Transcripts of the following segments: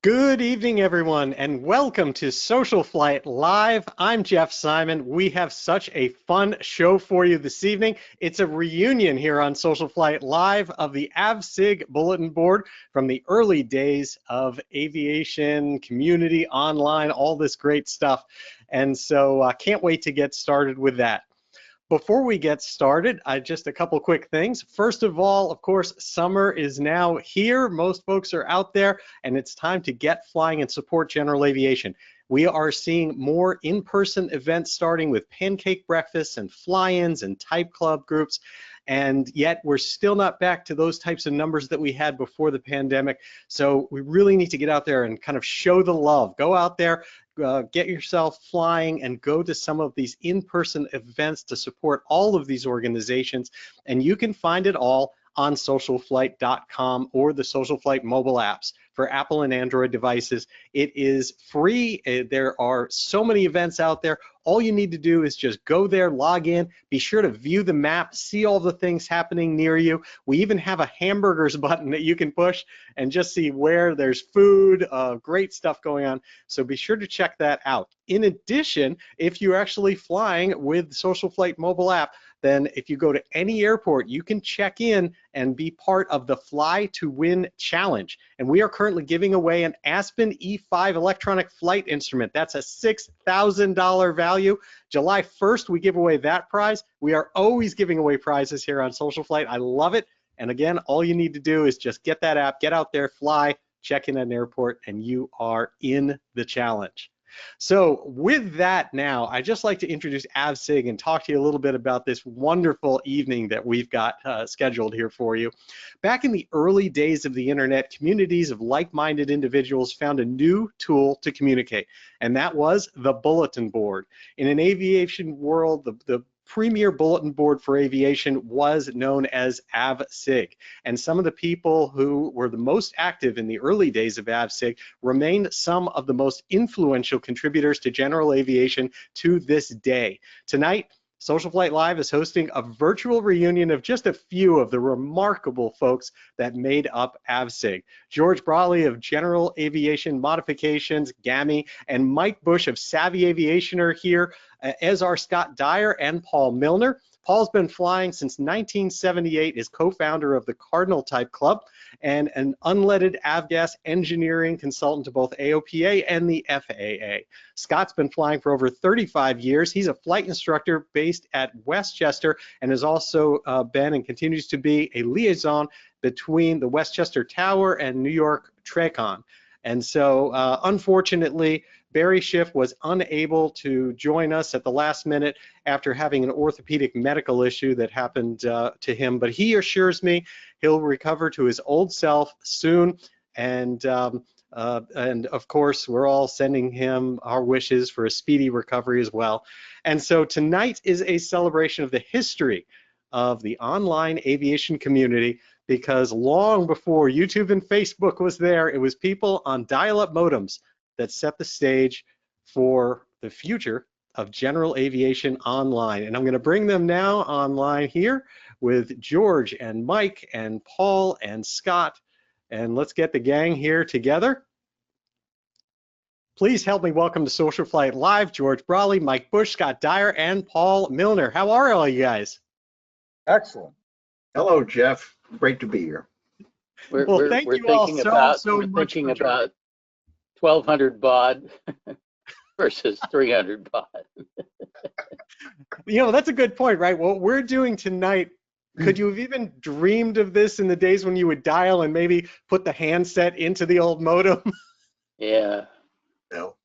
Good evening, everyone, and welcome to SocialFlight Live. I'm Jeff Simon. We have such a fun show for you this evening. It's a reunion here on SocialFlight Live of the AvSig Bulletin Board from the early days of aviation, community, online, all this great stuff. And so I can't wait to get started with that. Before we get started, just a couple quick things. First of all, of course, summer is now here. Most folks are out there, and it's time to get flying and support general aviation. We are seeing more in-person events starting with pancake breakfasts and fly-ins and type club groups, and yet we're still not back to those types of numbers that we had before the pandemic. So we really need to get out there and kind of show the love. Go out there, get yourself flying and go to some of these in-person events to support all of these organizations. And you can find it all on SocialFlight.com or the SocialFlight mobile apps for Apple and Android devices. It is free. There are so many events out there. All you need to do is just go there, log in, be sure to view the map, see all the things happening near you. We even have a hamburgers button that you can push and just see where there's food, great stuff going on. So be sure to check that out. In addition, if you're actually flying with the SocialFlight mobile app, then if you go to any airport, you can check in and be part of the Fly to Win Challenge. And we are currently giving away an Aspen E5 electronic flight instrument. That's a $6,000 value. July 1st, we give away that prize. We are always giving away prizes here on SocialFlight. I love it. And again, all you need to do is just get that app, get out there, fly, check in at an airport, and you are in the challenge. So with that now, I'd just like to introduce AvSig and talk to you a little bit about this wonderful evening that we've got scheduled here for you. Back in the early days of the internet, communities of like-minded individuals found a new tool to communicate, and that was the bulletin board. In an aviation world, the premier bulletin board for aviation was known as AvSig. And some of the people who were the most active in the early days of AvSig remain some of the most influential contributors to general aviation to this day. Tonight, SocialFlight Live is hosting a virtual reunion of just a few of the remarkable folks that made up AvSig. George Brawley of General Aviation Modifications, GAMI, and Mike Busch of Savvy Aviation are here, as are Scott Dyer and Paul Millner. Paul's been flying since 1978, is co-founder of the Cardinal Type Club and an unleaded avgas engineering consultant to both AOPA and the FAA. Scott's been flying for over 35 years. He's a flight instructor based at Westchester and has also been and continues to be a liaison between the Westchester Tower and New York TRACON. And so unfortunately, Barry Schiff was unable to join us at the last minute after having an orthopedic medical issue that happened to him, but he assures me he'll recover to his old self soon. And of course, we're all sending him our wishes for a speedy recovery as well. And so tonight is a celebration of the history of the online aviation community, because long before YouTube and Facebook was there, it was people on dial-up modems that set the stage for the future of general aviation online. And I'm going to bring them now online here with George and Mike and Paul and Scott. And let's get the gang here together. Please help me welcome to SocialFlight Live, George Brawley, Mike Busch, Scott Dyer, and Paul Millner. How are all you guys? Excellent. Hello, Jeff. Great to be here. Thank you all so much. We're thinking about 1,200 baud versus 300 baud. You know, that's a good point, right? What we're doing tonight, could you have even dreamed of this in the days when you would dial and maybe put the handset into the old modem? Yeah. No.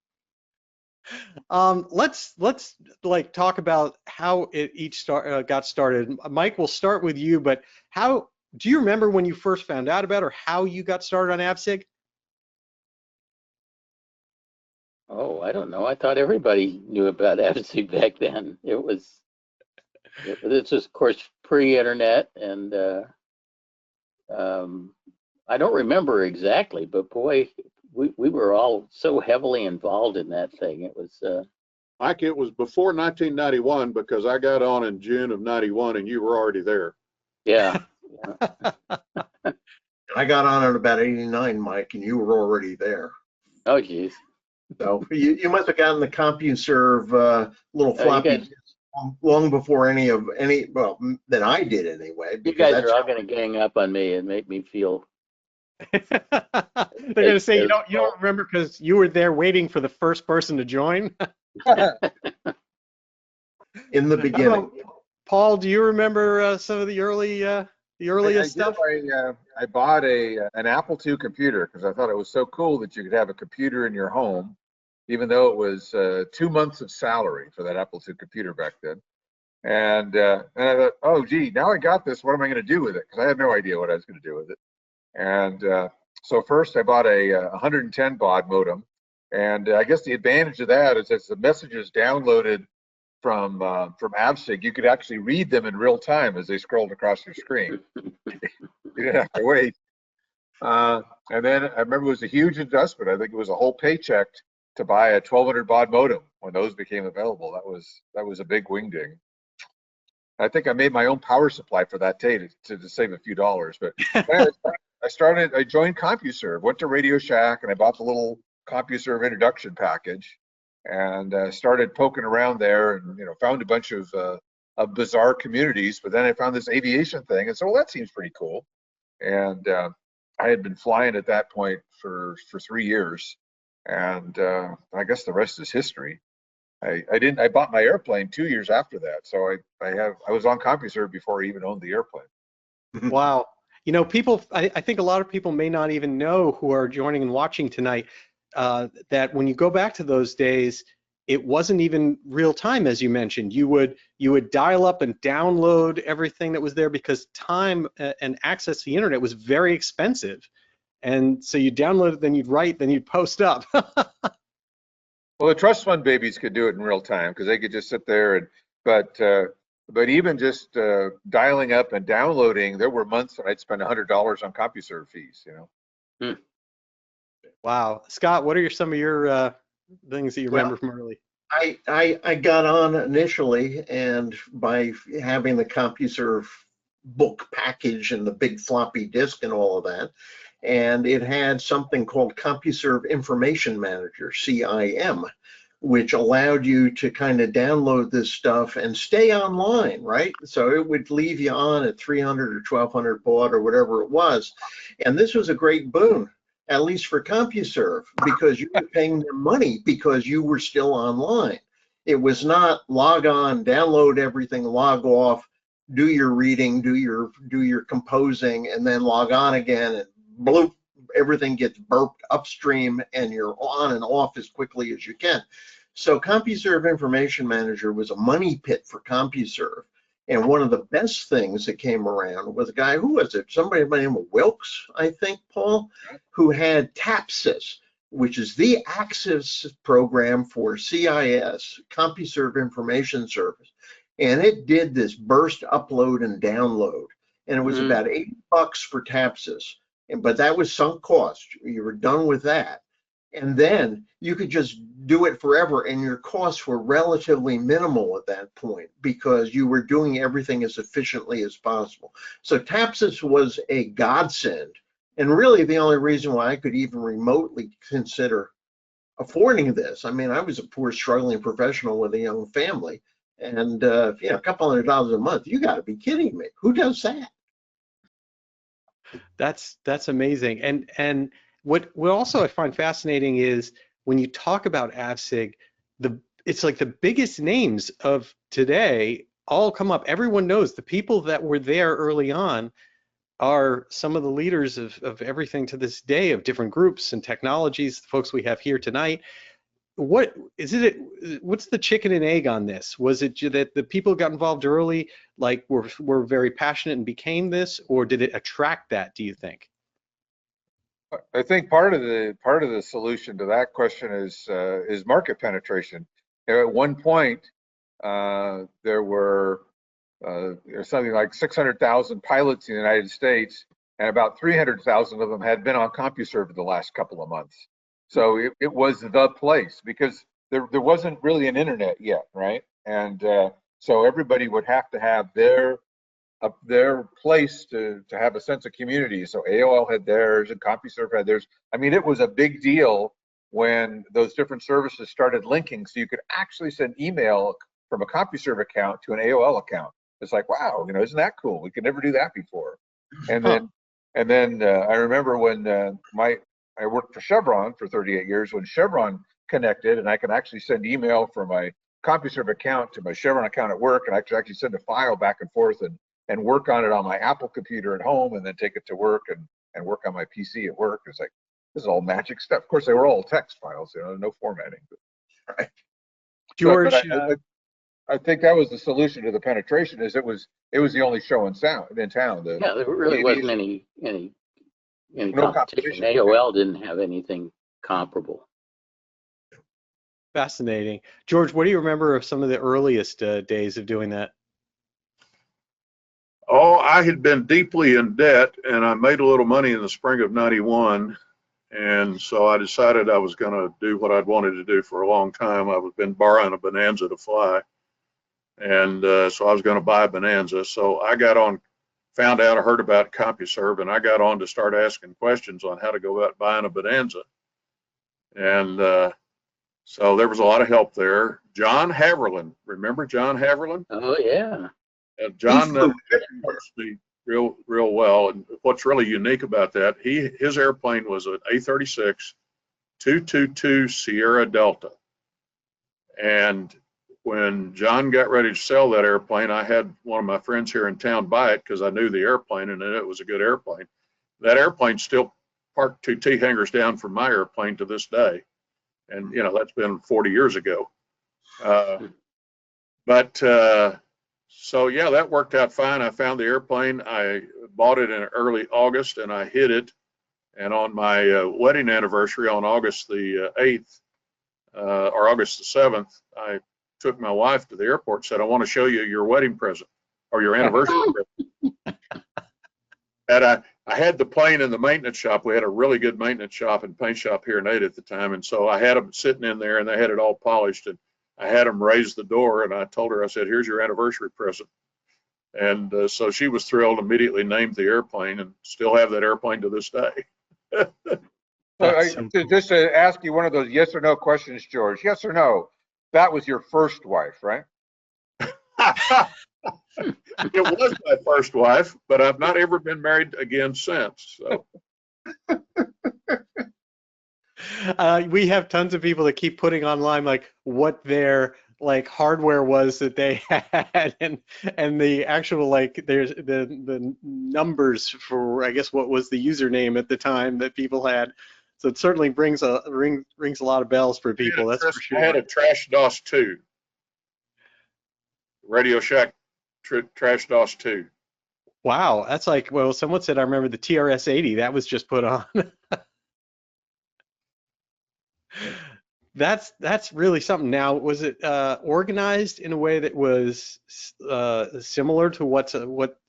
Let's like talk about how it each got started. Mike, we'll start with you, but how do you remember when you first found out about or how you got started on AvSig? Oh, I don't know. I thought everybody knew about AvSig back then. This was, of course, pre-internet, and I don't remember exactly, but boy, we were all so heavily involved in that thing. It was Mike, it was before 1991 because I got on in June of 91 and you were already there. yeah. I got on at about 89, Mike, and you were already there. Oh, geez. So you must have gotten the CompuServe little You floppy guys, disk long before well, than I did anyway, you because guys that's are all going to gang up on me and make me feel They're going to say as you don't remember because you were there waiting for the first person to join. in the How beginning. about Paul? Do you remember some of the earliest I do. stuff? I bought an Apple II computer because I thought it was so cool that you could have a computer in your home, even though it was 2 months of salary for that Apple II computer back then. And I thought, oh, gee, now I got this. What am I going to do with it? Because I had no idea what I was going to do with it. And so first I bought a 110 baud modem. And I guess the advantage of that is as the messages downloaded from AvSig, you could actually read them in real time as they scrolled across your screen. You didn't have to wait. And then I remember it was a huge investment. I think it was a whole paycheck to buy a 1200 baud modem when those became available. That was a big wingding. I think I made my own power supply for that day to save a few dollars. But I joined CompuServe, went to Radio Shack, and I bought the little CompuServe introduction package, and started poking around there, and found a bunch of bizarre communities. But then I found this aviation thing, and so, well, that seems pretty cool. And I had been flying at that point for 3 years, and I guess the rest is history. I bought my airplane 2 years after that, so I was on CompuServe before I even owned the airplane. Wow. People, I think a lot of people may not even know who are joining and watching tonight that when you go back to those days, it wasn't even real time, as you mentioned. You would dial up and download everything that was there because time and access to the internet was very expensive. And so you download it, then you'd write, then you'd post up. Well, the trust fund babies could do it in real time because they could just sit there but even just dialing up and downloading, there were months that I'd spend $100 on CompuServe fees. Wow. Scott, what are some of your things that you remember from early? I got on initially, and by having the CompuServe book package and the big floppy disk and all of that, and it had something called CompuServe Information Manager, CIM, which allowed you to kind of download this stuff and stay online, right? So it would leave you on at 300 or 1200 baud or whatever it was. And this was a great boon, at least for CompuServe, because you were paying them money because you were still online. It was not log on, download everything, log off, do your reading, do your composing, and then log on again, and bloop, everything gets burped upstream and you're on and off as quickly as you can. So CompuServe Information Manager was a money pit for CompuServe. And one of the best things that came around was a guy, who was it? Somebody by the name of Wilkes, I think, Paul, who had TAPSIS, which is the access program for CIS, CompuServe Information Service. And it did this burst upload and download. And it was about $80 for TAPSIS. But that was sunk cost. You were done with that. And then you could just do it forever, and your costs were relatively minimal at that point because you were doing everything as efficiently as possible. So TAPSIS was a godsend, and really the only reason why I could even remotely consider affording this. I mean, I was a poor, struggling professional with a young family, and a couple $100 a month. You got to be kidding me. Who does that? That's amazing. And what also I find fascinating is when you talk about AvSig, it's like the biggest names of today all come up. Everyone knows the people that were there early on are some of the leaders of everything to this day, of different groups and technologies, the folks we have here tonight. What's the chicken and egg on this? Was it that the people got involved early, like were very passionate and became this, or did it attract that, do you think? I think part of the solution to that question is market penetration. At one point, there were something like 600,000 pilots in the United States, and about 300,000 of them had been on CompuServe the last couple of months. So it was the place because there wasn't really an internet yet, right? And so everybody would have to have their place to have a sense of community. So AOL had theirs and CompuServe had theirs. I mean, it was a big deal when those different services started linking, so you could actually send email from a CompuServe account to an AOL account. It's like, wow, isn't that cool? We could never do that before. And then I remember when I worked for Chevron for 38 years, when Chevron connected, and I could actually send email from my CompuServe account to my Chevron account at work, and I could actually send a file back and forth and work on it on my Apple computer at home, and then take it to work and work on my PC at work. It's like, this is all magic stuff. Of course, they were all text files, no formatting. But, right. George, I think that was the solution to the penetration. Is it was the only show in town. Yeah, there really wasn't any No competition. competition. AOL didn't have anything comparable. fascinating. George, what do you remember of some of the earliest days of doing that? Oh, I had been deeply in debt, and I made a little money in the spring of '91. And so I decided I was going to do what I'd wanted to do for a long time. I've been borrowing a Bonanza to fly. And so I was going to buy a Bonanza. So I got on, found out, I heard about CompuServe, and I got on to start asking questions on how to go about buying a Bonanza. And so there was a lot of help there. John Haverland, remember John Haverland? Oh, yeah. John knows me real well. And what's really unique about that, his airplane was an A36-222 Sierra Delta. And when John got ready to sell that airplane, I had one of my friends here in town buy it because I knew the airplane and it was a good airplane. That airplane still parked 2 T hangars down from my airplane to this day. And, that's been 40 years ago. So yeah, that worked out fine. I found the airplane. I bought it in early August and I hid it. And on my wedding anniversary on August the 8th or August the 7th, I took my wife to the airport and said, I want to show you your wedding present or your anniversary present. And I had the plane in the maintenance shop. We had a really good maintenance shop and paint shop here in Ada at the time. And so I had them sitting in there and they had it all polished. And I had them raise the door and I told her, I said, here's your anniversary present. And so she was thrilled, immediately named the airplane, and still have that airplane to this day. Just to ask you one of those yes or no questions, George, yes or no, that was your first wife, right? It was my first wife, but I've not ever been married again since. So. We have tons of people that keep putting online like what their like hardware was that they had and the actual like there's the numbers for I guess what was the username at the time that people had. So it certainly rings a lot of bells for people. That's for sure. I had a Trash DOS 2, Radio Shack Trash DOS 2. Wow, that's like, well, someone said I remember the TRS-80 that was just put on. That's really something. Now, was it organized in a way that was similar to what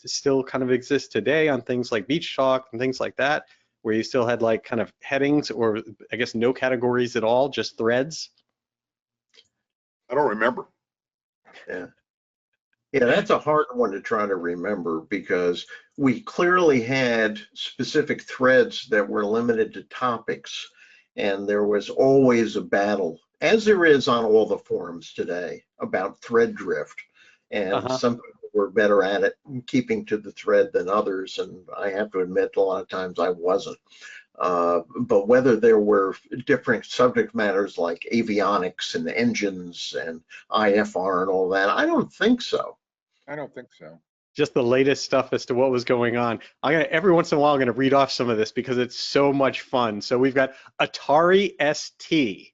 still kind of exists today on things like Beach Talk and things like that, where you still had like kind of headings or I guess no categories at all, just threads? I don't remember. Yeah, that's a hard one to try to remember because we clearly had specific threads that were limited to topics. And there was always a battle, as there is on all the forums today, about thread drift. And some people were better at it, keeping to the thread than others. And I have to admit, a lot of times I wasn't. But whether there were different subject matters like avionics and engines and IFR and all that, I don't think so. I don't think so. Just the latest stuff as to what was going on. Every once in a while, I'm going to read off some of this because it's so much fun. So we've got Atari ST.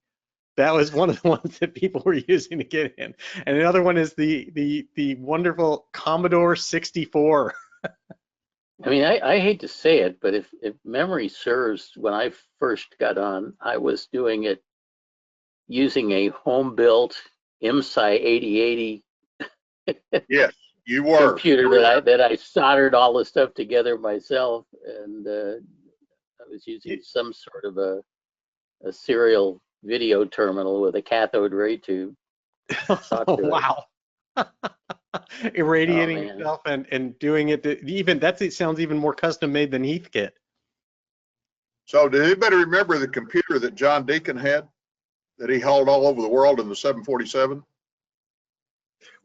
That was one of the ones that people were using to get in. And another one is the wonderful Commodore 64. I mean, I hate to say it, but if memory serves, when I first got on, I was doing it using a home-built IMSI 8080. Yes. You were. Computer that I soldered all the stuff together myself, and I was using some sort of a serial video terminal with a cathode ray tube. Oh, wow. Irradiating itself and doing it. Even it sounds even more custom made than Heathkit. So did anybody remember the computer that John Deakin had that he hauled all over the world in the 747?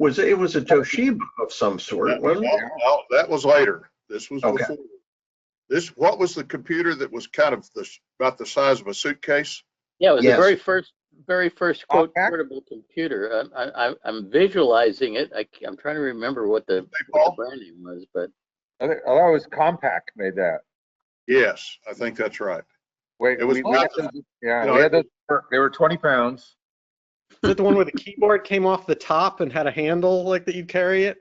It was a Toshiba of some sort, wasn't it? No, that was later. This was Okay. before. What was the computer that was kind of about the size of a suitcase? Yeah, it was Yes. the very first quote Compact? portable computer. I'm visualizing it. I'm trying to remember what the Paul? brand name was, but I thought it was Compact made that. Yes, I think that's right. Wait, It was we had not- those, yeah, you know, we had those. They were 20 pounds. Is it the one where the keyboard came off the top and had a handle like that you'd carry it?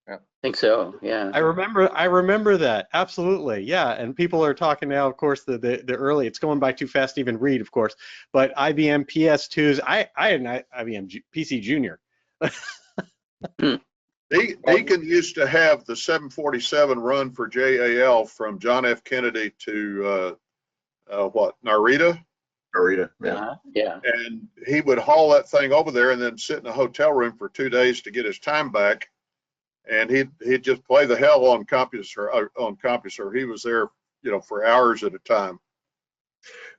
I think so. Yeah. I remember that. Absolutely. Yeah. And people are talking now, of course, the early, it's going by too fast to even read, of course, but IBM PS2s, I had an IBM PC Junior. Deakin used to have the 747 run for JAL from John F. Kennedy to Narita? Narita, yeah. Yeah. And he would haul that thing over there and then sit in a hotel room for 2 days to get his time back. And he'd just play the hell on CompuServe. He was there, for hours at a time.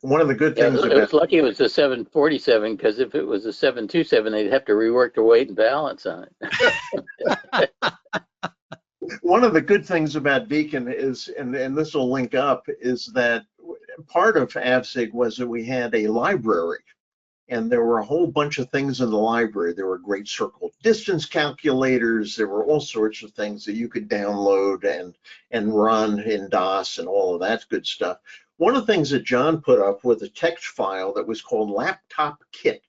One of the good Yeah, things it was lucky it was the 747, because if it was a 727, they'd have to rework the weight and balance on it. One of the good things about Deakin is, and this will link up, is that part of AvSig was that we had a library, and there were a whole bunch of things in the library. There were great circle distance calculators. There were all sorts of things that you could download and run in DOS and all of that good stuff. One of the things that John put up was a text file that was called Laptop Kit.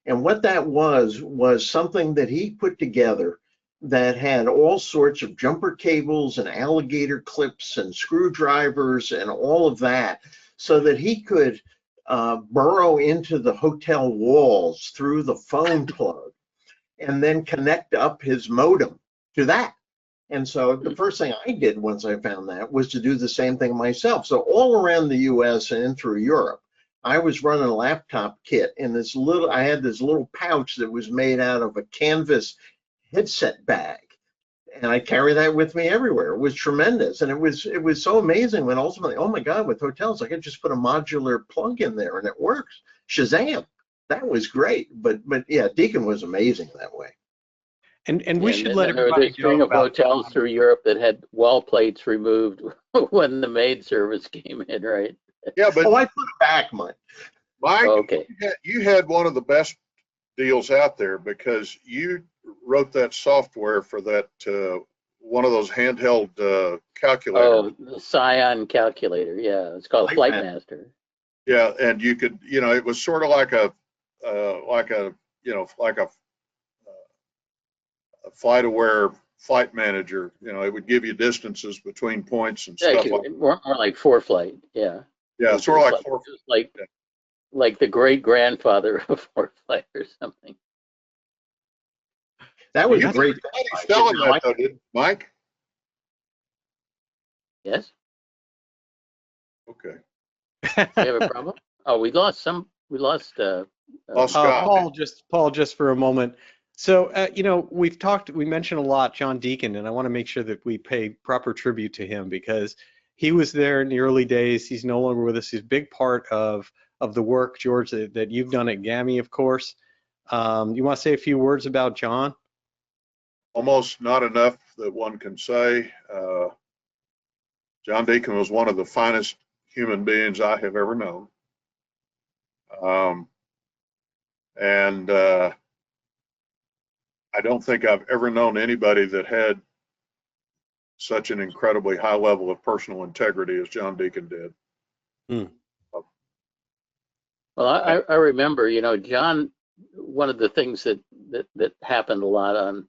And what that was something that he put together that had all sorts of jumper cables and alligator clips and screwdrivers and all of that, so that he could burrow into the hotel walls through the phone plug and then connect up his modem to that. And so the first thing I did once I found that was to do the same thing myself. So all around the US and through Europe, I was running a laptop kit in I had this little pouch that was made out of a canvas headset bag. And I carry that with me everywhere. It was tremendous. And it was so amazing when ultimately, oh my God, with hotels, I could just put a modular plug in there and it works. Shazam. That was great. But yeah, Deakin was amazing that way. And we should let there was everybody a string know of about hotels through Europe that had wall plates removed when the maid service came in, right? Yeah, but I put it back, Mike. Mike, Okay. you had one of the best deals out there because you wrote that software for that one of those handheld calculators. Oh, the Scion calculator. Yeah, it's called Flight Flightmaster. Yeah, and you could, it was sort of like a flight-aware flight manager. It would give you distances between points and stuff like that. More like ForeFlight. Yeah. Yeah, sort of like like the great grandfather of ForeFlight or something. That was a great. Somebody's selling that though, didn't Mike? Yes. Okay. it. We have a problem? Oh, we lost. Scott. Paul, just for a moment. So, we mentioned a lot John Deakin, and I want to make sure that we pay proper tribute to him because he was there in the early days. He's no longer with us. He's a big part of the work, George, that you've done at GAMI, of course. You want to say a few words about John? Almost not enough that one can say. John Deakin was one of the finest human beings I have ever known. And I don't think I've ever known anybody that had such an incredibly high level of personal integrity as John Deakin did. Well, I remember, John, one of the things that happened a lot on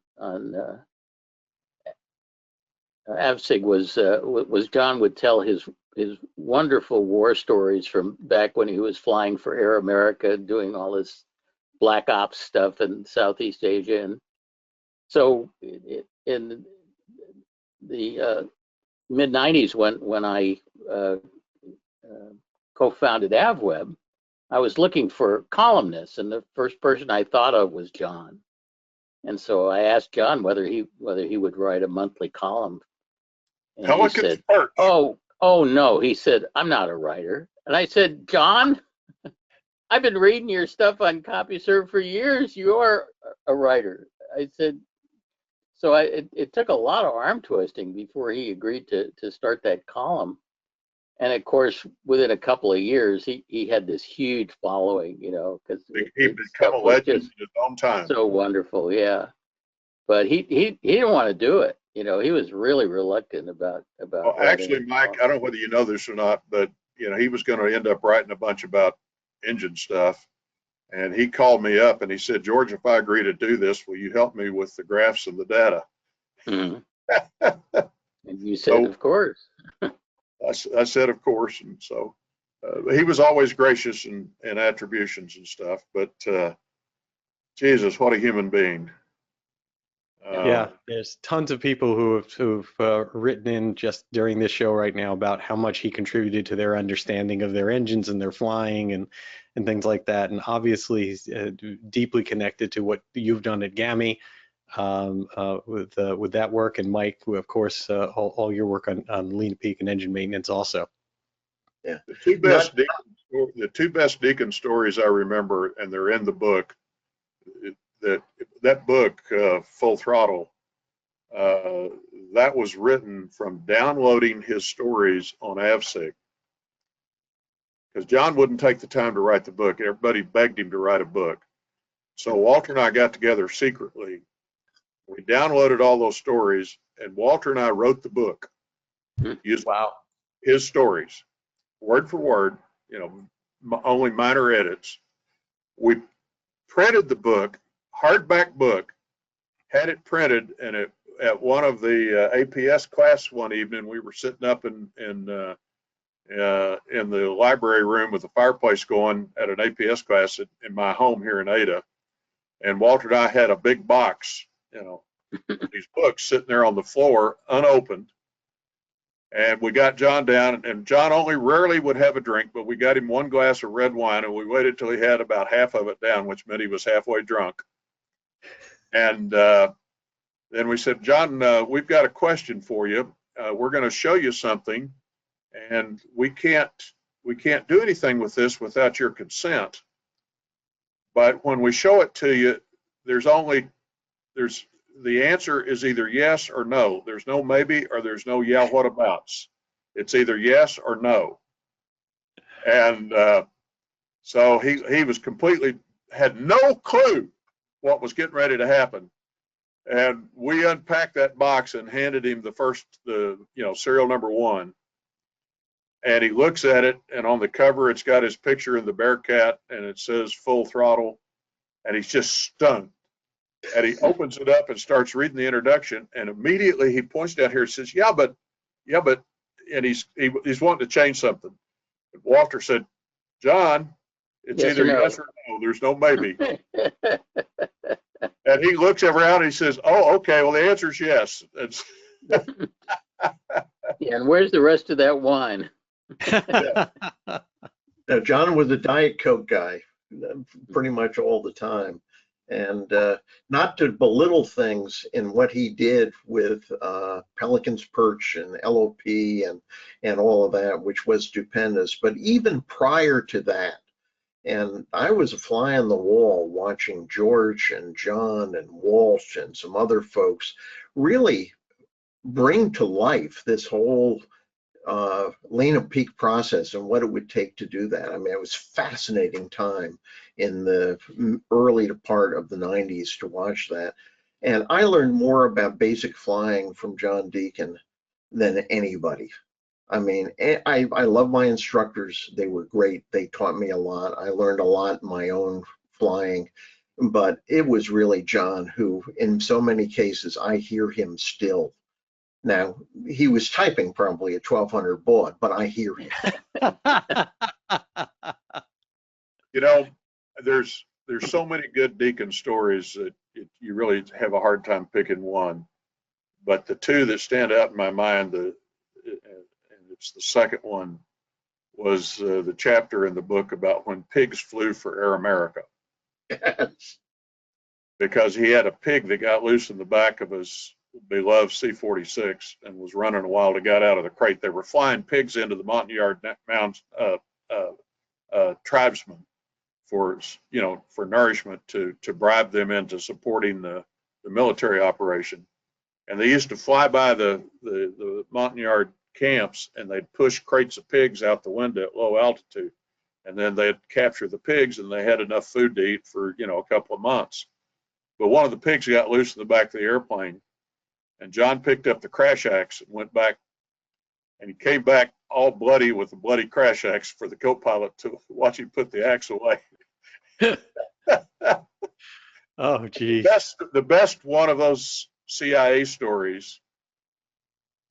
AvSig was John would tell his wonderful war stories from back when he was flying for Air America, doing all this Black Ops stuff in Southeast Asia. And so in the mid-90s, when I co-founded AvWeb, I was looking for columnists, and the first person I thought of was John. And so I asked John whether he would write a monthly column. And he said, "Oh no," he said, "I'm not a writer." And I said, John, I've been reading your stuff on CompuServe for years. You are a writer. I said, so it took a lot of arm twisting before he agreed to start that column. And of course, within a couple of years, he had this huge following, you know, because He become a legend in his own time. so wonderful, yeah. But he didn't want to do it. You know, he was really reluctant about. Well, actually, Mike, I don't know whether you know this or not, but you know, he was going to end up writing a bunch about engine stuff. And he called me up and he said, George, if I agree to do this, will you help me with the graphs and the data? Mm-hmm. And you said, of course. I said, of course. And so he was always gracious in attributions and stuff. But Jesus, what a human being. Yeah, there's tons of people who've written in just during this show right now about how much he contributed to their understanding of their engines and their flying and things like that. And obviously, he's deeply connected to what you've done at GAMI with that work, and Mike, who of course all your work on Lean Peak and engine maintenance also. Yeah, the two best Deakin stories I remember, and they're in the book. That book, Full Throttle, that was written from downloading his stories on AvSig. Because John wouldn't take the time to write the book. Everybody begged him to write a book. So Walter and I got together secretly. We downloaded all those stories, and Walter and I wrote the book. Using his stories, word for word, you know, only minor edits. We printed the book, hardback book, had it printed, and at one of the APS class one evening, we were sitting up in the library room with the fireplace going at an APS class in my home here in Ada, and Walter and I had a big box, you know, these books sitting there on the floor, unopened, and we got John down, and John only rarely would have a drink, but we got him one glass of red wine, and we waited till he had about half of it down, which meant he was halfway drunk. And then we said, John, we've got a question for you. We're going to show you something, and we can't do anything with this without your consent. But when we show it to you, the answer is either yes or no. There's no maybe, or there's no yeah, what abouts. It's either yes or no. And so he was had no clue what was getting ready to happen. And we unpacked that box and handed him the serial number 1. And he looks at it, and on the cover, it's got his picture in the Bearcat, and it says Full Throttle, and he's just stunned. And he opens it up and starts reading the introduction, and immediately he points down here and says, yeah, but, and he's wanting to change something. And Walter said, John, it's yes either or no. yes or no. There's no maybe. And he looks around and he says, oh, okay, well, the answer is yes. Yeah, and where's the rest of that wine? Now, John was a Diet Coke guy pretty much all the time. And not to belittle things in what he did with Pelican's Perch and LOP and all of that, which was stupendous. But even prior to that, and I was a fly on the wall watching George and John and Walsh and some other folks really bring to life this whole Lean and Peak process and what it would take to do that. I mean, it was fascinating time in the early part of the 90s to watch that. And I learned more about basic flying from John Deakin than anybody. I mean, I love my instructors. They were great. They taught me a lot. I learned a lot in my own flying, but it was really John who, in so many cases, I hear him still. Now, he was typing probably at 1200 baud, but I hear him. You know, there's so many good Deakin stories that you really have a hard time picking one. But the two that stand out in my mind, and it's the second one, was the chapter in the book about when pigs flew for Air America. Yes. Because he had a pig that got loose in the back of his beloved C-46 and was running a while to get out of the crate. They were flying pigs into the Montagnard Mounds tribesmen for, for nourishment to bribe them into supporting the military operation. And they used to fly by the Montagnard camps, and they'd push crates of pigs out the window at low altitude. And then they'd capture the pigs, and they had enough food to eat for, a couple of months. But one of the pigs got loose in the back of the airplane, and John picked up the crash axe and went back, and he came back all bloody with a bloody crash axe for the co-pilot to watch him put the axe away. Oh, geez. The best one of those CIA stories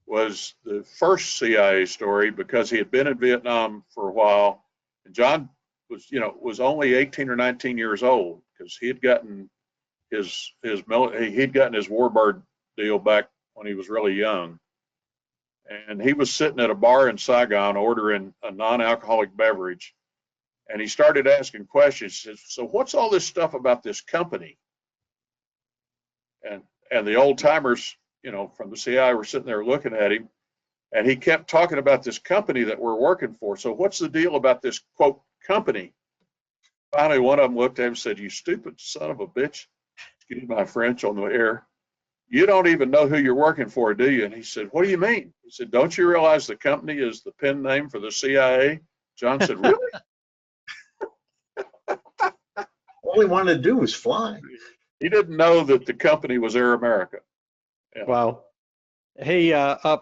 was the first CIA story, because he had been in Vietnam for a while, and John was only 18 or 19 years old, because he had gotten his warbird deal back when he was really young. And he was sitting at a bar in Saigon ordering a non-alcoholic beverage, and he started asking questions. He says, "So what's all this stuff about this company?" And the old timers, from the CIA were sitting there looking at him, and he kept talking about this company that we're working for. "So what's the deal about this, quote, company?" Finally, one of them looked at him and said, "You stupid son of a bitch," excuse my French on the air, "you don't even know who you're working for, do you?" And he said, "What do you mean?" He said, "Don't you realize the company is the pen name for the CIA?" John said, "Really?" All he wanted to do was fly. He didn't know that the company was Air America. Yeah. Wow. Hey,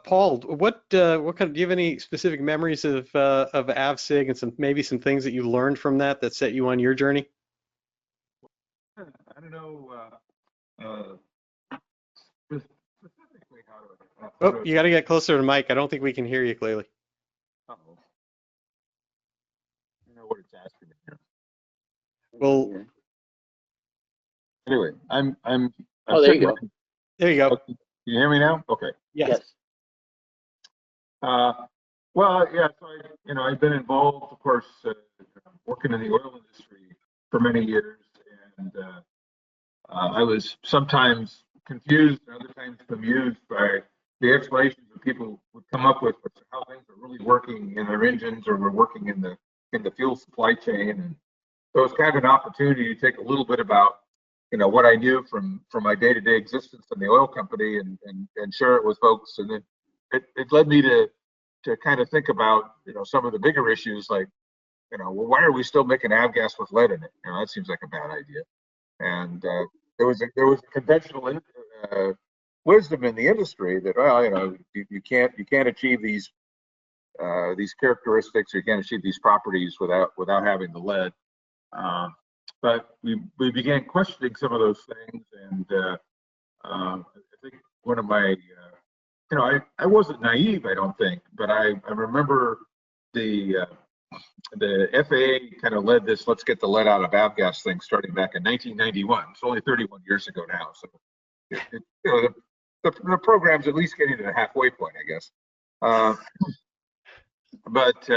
Paul, what kind of, do you have any specific memories of AvSig and maybe some things that you learned from that set you on your journey? I don't know specifically how to. Oh, you got to get closer to the mic. I don't think we can hear you clearly. I don't know what it's asking me here. Well, Anyway, I'm Oh, there you go. there you go. Okay. Can you hear me now? Okay. Yes. Well, yeah. So I've been involved, of course, working in the oil industry for many years, and I was sometimes confused and other times bemused by the explanations that people would come up with how things are really working in their engines or were working in the fuel supply chain. And so it's kind of an opportunity to take a little bit about what I knew from my day-to-day existence in the oil company and share it with folks. And then it led me to kind of think about some of the bigger issues, like well, why are we still making avgas with lead in it? That seems like a bad idea. And there was a conventional wisdom in the industry that, well, you can't achieve these characteristics, or you can't achieve these properties without having the lead. But we began questioning some of those things, and I think one of my, I wasn't naive, I don't think, but I remember the FAA kind of led this "let's get the lead out of avgas" thing starting back in 1991. It's only 31 years ago now, so the program's at least getting to the halfway point, I guess. But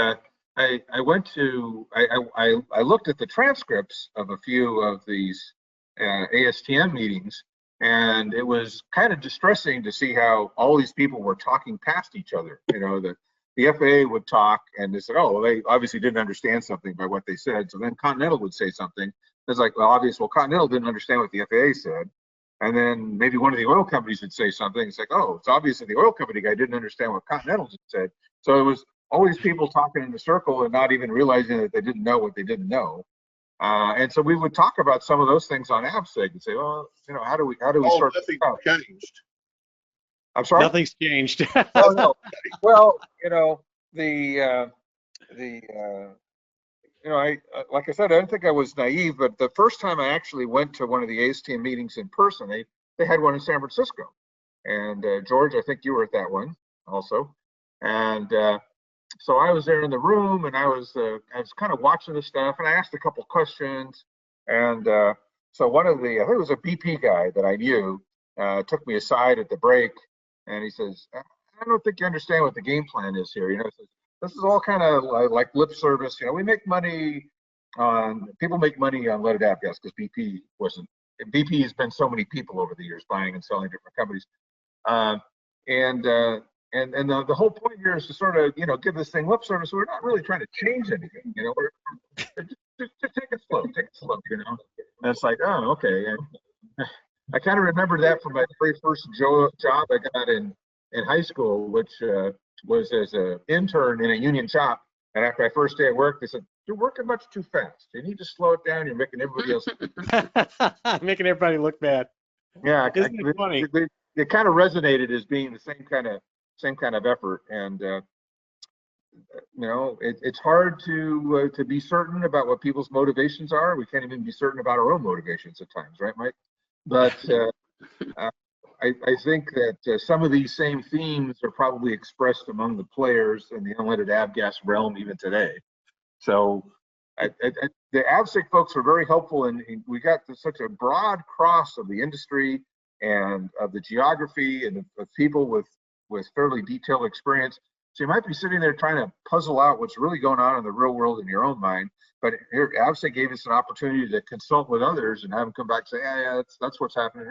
I went to I looked at the transcripts of a few of these ASTM meetings, and it was kind of distressing to see how all these people were talking past each other. The FAA would talk, and they said, "Oh, well, they obviously didn't understand something by what they said." So then Continental would say something. It's like, well, Continental didn't understand what the FAA said. And then maybe one of the oil companies would say something. It's like, oh, it's obvious that the oil company guy didn't understand what Continental just said. So it was all these people talking in a circle and not even realizing that they didn't know what they didn't know. And so we would talk about some of those things on AvSig and say, well, how do we sort nothing out? changed. I'm sorry? Nothing's changed. Oh, no. Well, like I said, I don't think I was naive, but the first time I actually went to one of the ASTM meetings in person, they had one in San Francisco. And George, I think you were at that one also. And so I was there in the room, and I was kind of watching the stuff, and I asked a couple questions. And so one of the, I think it was a BP guy that I knew, took me aside at the break, and he says, "I don't think you understand what the game plan is here. This is all kind of like lip service. We make money people make money on leaded avgas because BP has been so many people over the years buying and selling different companies. the whole point here is to sort of, give this thing lip service. So we're not really trying to change anything, we're just take it slow, And it's like, oh, okay. And I kind of remember that from my very first job I got in high school, which was as an intern in a union shop. And after my first day at work, they said, "You're working much too fast. You need to slow it down. You're making everybody else." Making everybody look bad. Yeah, Isn't it funny? It kind of resonated as being the same kind of effort. And it's hard to be certain about what people's motivations are. We can't even be certain about our own motivations at times, right, Mike? But I think that some of these same themes are probably expressed among the players in the unleaded avgas realm even today. So the AvSig folks were very helpful, and we got such a broad cross of the industry and of the geography and of people with fairly detailed experience. So you might be sitting there trying to puzzle out what's really going on in the real world in your own mind. But here, AvSig gave us an opportunity to consult with others and have them come back and say, yeah, that's what's happening.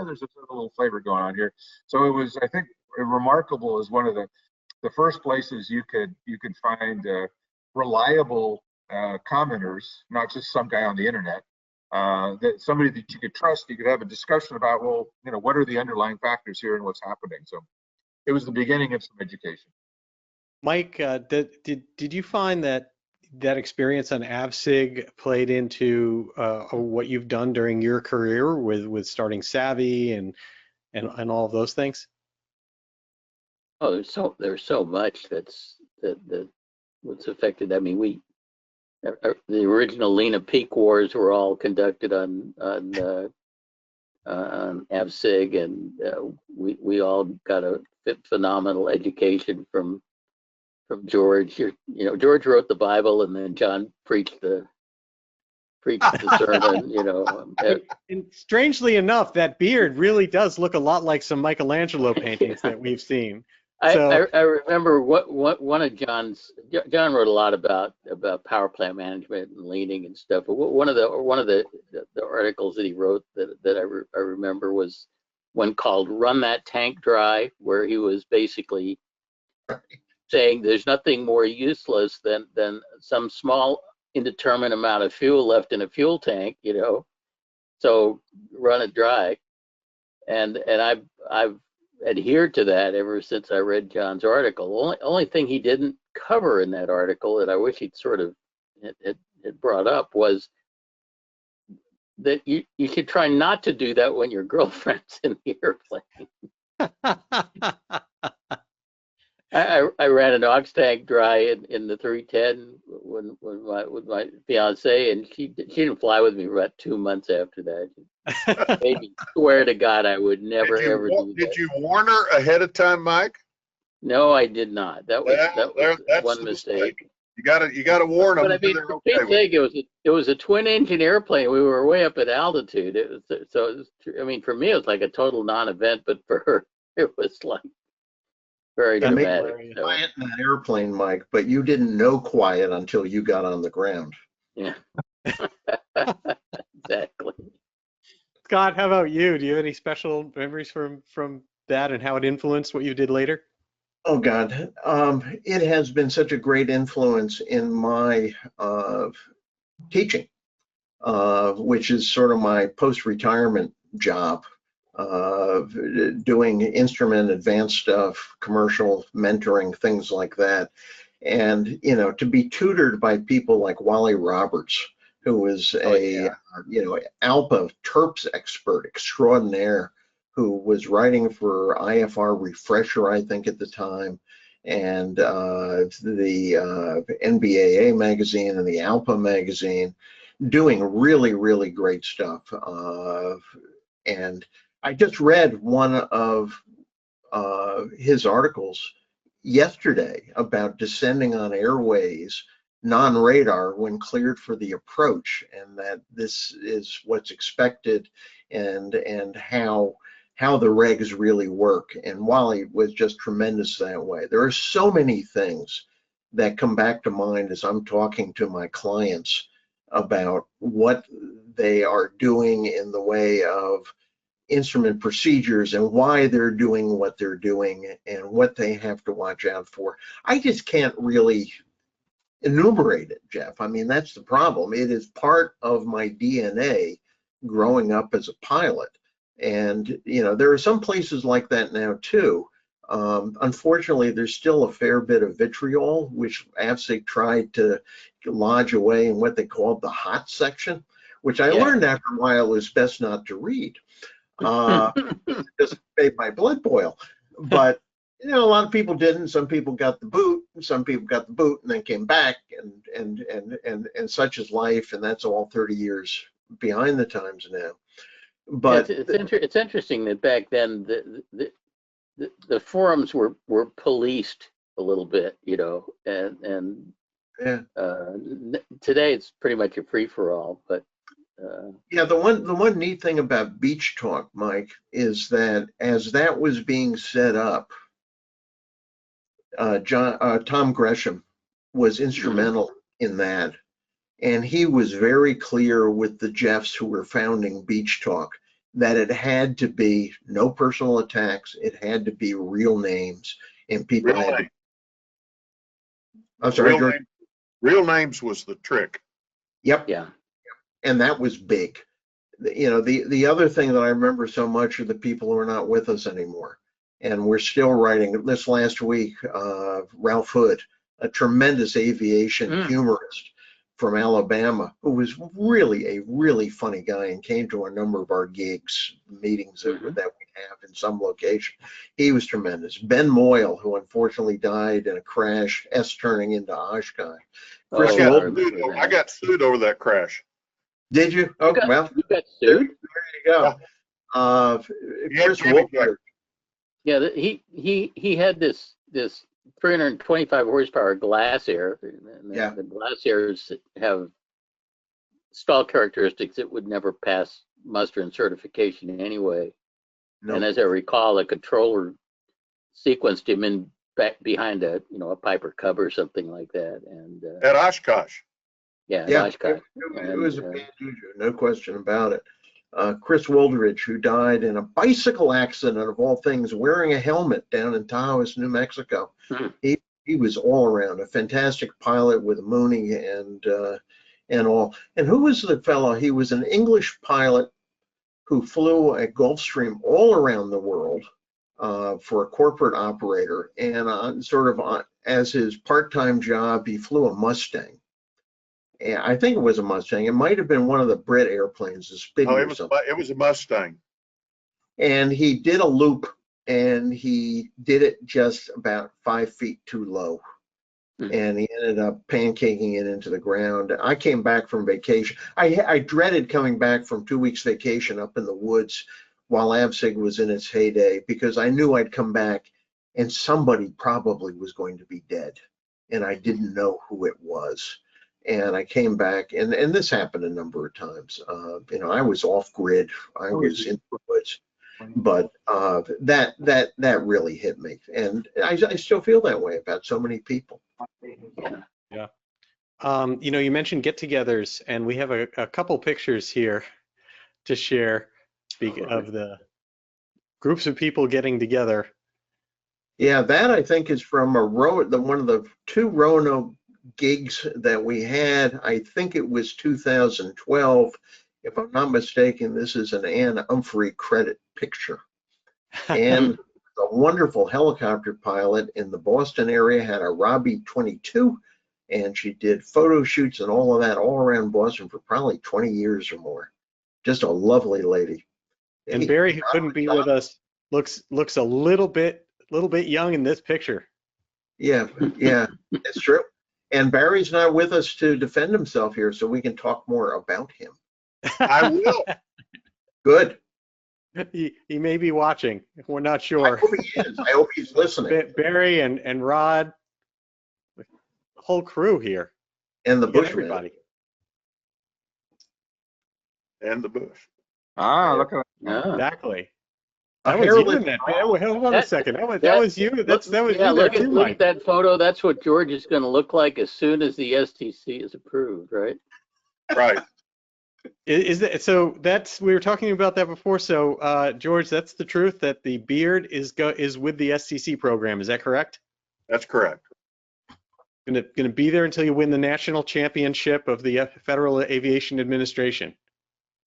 There's a little flavor going on here. So it was, I think, remarkable as one of the first places you could find reliable commenters, not just some guy on the internet, that somebody that you could trust. You could have a discussion about, well, what are the underlying factors here and what's happening. So it was the beginning of some education. Mike, did you find that experience on AvSig played into what you've done during your career with starting Savvy and all of those things? Oh, there's so much that what's affected. I mean, the original Lena Peak Wars were all conducted on AvSig, and we all got a phenomenal education from George. George wrote the Bible, and then John preached the sermon. And strangely enough, that beard really does look a lot like some Michelangelo paintings that we've seen. I remember one of John wrote a lot about power plant management and leaning and stuff. But one of the articles that he wrote that I remember was one called "Run That Tank Dry," where he was basically saying there's nothing more useless than some small indeterminate amount of fuel left in a fuel tank, so run it dry. And I've adhered to that ever since I read John's article. Only thing he didn't cover in that article that I wish he'd sort of it brought up was that you should try not to do that when your girlfriend's in the airplane. I ran an aux tank dry in the 310 with my fiance, and she didn't fly with me for about 2 months after that. Maybe swear to God I would never ever do that. Did you warn her ahead of time, Mike? No, I did not. That was one mistake. You gotta warn them. But I mean, for Pete's sake, it was a twin engine airplane. We were way up at altitude. I mean, for me it was like a total non-event, but for her it was like very dramatic. Quiet in that airplane, Mike, but you didn't know quiet until you got on the ground. Yeah. Exactly. Scott, how about you? Do you have any special memories from that and how it influenced what you did later? Oh God, it has been such a great influence in my teaching, which is sort of my post-retirement job. Doing instrument advanced stuff, commercial mentoring, things like that. And, to be tutored by people like Wally Roberts, who was ALPA TERPS expert extraordinaire, who was writing for IFR Refresher, I think at the time, and the NBAA magazine and the ALPA magazine, doing really, really great stuff. And I just read one of his articles yesterday about descending on airways non-radar when cleared for the approach, and that this is what's expected and how the regs really work. And Wally was just tremendous that way. There are so many things that come back to mind as I'm talking to my clients about what they are doing in the way of instrument procedures and why they're doing what they're doing and what they have to watch out for. I just can't really enumerate it, Jeff. I mean, that's the problem. It is part of my DNA growing up as a pilot. And, there are some places like that now too. Unfortunately, there's still a fair bit of vitriol, which AvSig tried to lodge away in what they called the hot section, which I learned after a while was best not to read. Just made my blood boil. But a lot of people didn't. Some people got the boot. Some people got the boot and then came back, and such is life. And that's all 30 years behind the times now. But it's interesting that back then the forums were policed a little bit, and today it's pretty much a free for all. But yeah, the one neat thing about Beach Talk, Mike, is that as that was being set up, Tom Gresham was instrumental in that. And he was very clear with the Jeffs who were founding Beach Talk that it had to be no personal attacks. It had to be real names, and people had to. I'm sorry, George. Real names was the trick. Yep. Yeah. And that was big. The other thing that I remember so much are the people who are not with us anymore. And we're still writing. This last week, Ralph Hood, a tremendous aviation humorist from Alabama, who was really a really funny guy and came to a number of our gigs, meetings that we have in some location. He was tremendous. Ben Moyle, who unfortunately died in a crash, turning into Oshkosh. I got sued over that crash. Did you? Oh, well. You got sued? There you go. Chris Wolford. Yeah, he had this 325 horsepower Glacier. And the Glaciers have stall characteristics that would never pass muster and certification anyway. No. And as I recall, a controller sequenced him in back behind a Piper Cub or something like that. And at Oshkosh. Yeah, Oshkosh. It was a bad juju, no question about it. Chris Woldridge, who died in a bicycle accident of all things, wearing a helmet down in Taos, New Mexico. He was all around a fantastic pilot with Mooney and all. And who was the fellow? He was an English pilot who flew a Gulfstream all around the world for a corporate operator. And as his part-time job, he flew a Mustang. I think it was a Mustang. It might have been one of the Brit airplanes, the Spitty or something. It was a Mustang. And he did a loop, and he did it just about 5 feet too low. And he ended up pancaking it into the ground. I came back from vacation. I dreaded coming back from 2 weeks vacation up in the woods while AvSig was in its heyday, because I knew I'd come back and somebody probably was going to be dead. And I didn't know who it was. And I came back, and this happened a number of times. I was off grid. I was in the woods, but that really hit me, and I still feel that way about so many people. Yeah. You mentioned get-togethers, and we have a couple pictures here to share of the groups of people getting together. Yeah, that I think is from one of the two Roanoke gigs that we had. I think it was 2012. If I'm not mistaken, this is an Ann Humphrey credit picture. And a wonderful helicopter pilot in the Boston area, had a Robbie 22, and she did photo shoots and all of that all around Boston for probably 20 years or more. Just a lovely lady. And Barry, who couldn't be with us, looks a little bit young in this picture. Yeah, it's true. And Barry's not with us to defend himself here, so we can talk more about him. I will. Good. He may be watching. We're not sure. I hope he is. I hope he's listening. Barry and Rod, the whole crew here. And the Busch. Everybody. And the Busch. Look at that. Exactly. That was you in that. Hold on a second. That was you. That was you. Look at that photo. That's what George is going to look like as soon as the STC is approved, right? Right. Is that so? That's we were talking about that before. So, George, that's the truth that the beard is with the SCC program. Is that correct? That's correct. Gonna be there until you win the national championship of the Federal Aviation Administration,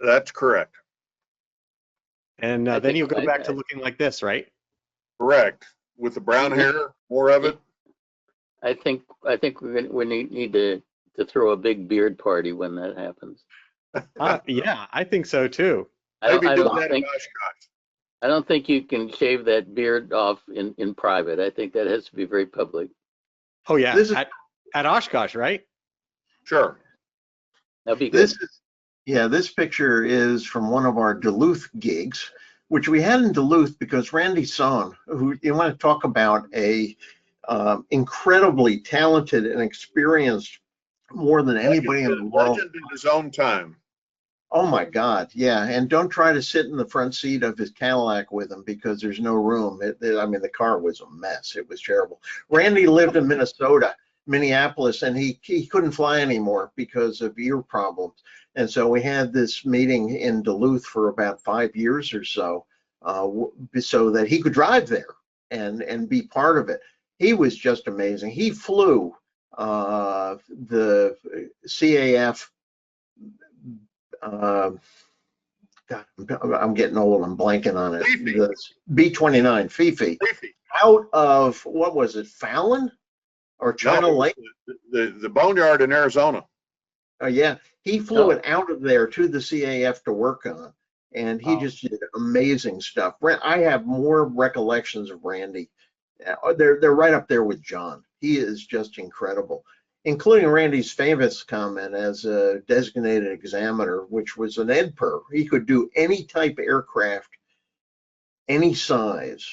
That's correct. and I then think you'll go back to I- looking like this, right? Correct. With the brown hair, more of it. I think we need to throw a big beard party when that happens. Yeah, I think so too. Maybe I do don't that at think Oshkosh. I don't think you can shave that beard off in private. I think that has to be very public. Oh yeah, This is at Oshkosh, right? Sure. That'd be good. this is yeah, this picture is from one of our Duluth gigs, which we had in Duluth because Randy Son, who you want to talk about a incredibly talented and experienced more than anybody in the world. Legend in his own time. Oh my God, yeah. And don't try to sit in the front seat of his Cadillac with him because there's no room. I mean, the car was a mess. It was terrible. Randy lived in Minneapolis, and he couldn't fly anymore because of ear problems. And so we had this meeting in Duluth for about 5 years or so, so that he could drive there and be part of it. He was just amazing. He flew the CAF. God, I'm getting old. I'm blanking on it. Fifi. The B-29 Fifi out of what was it, Fallon or China No, Lake? the boneyard in Arizona. Yeah, he flew Oh. it out of there to the CAF to work on, and he Wow. just did amazing stuff. I have more recollections of Randy. They're right up there with John. He is just incredible, including Randy's famous comment as a designated examiner, which was an EDPER. He could do any type of aircraft, any size.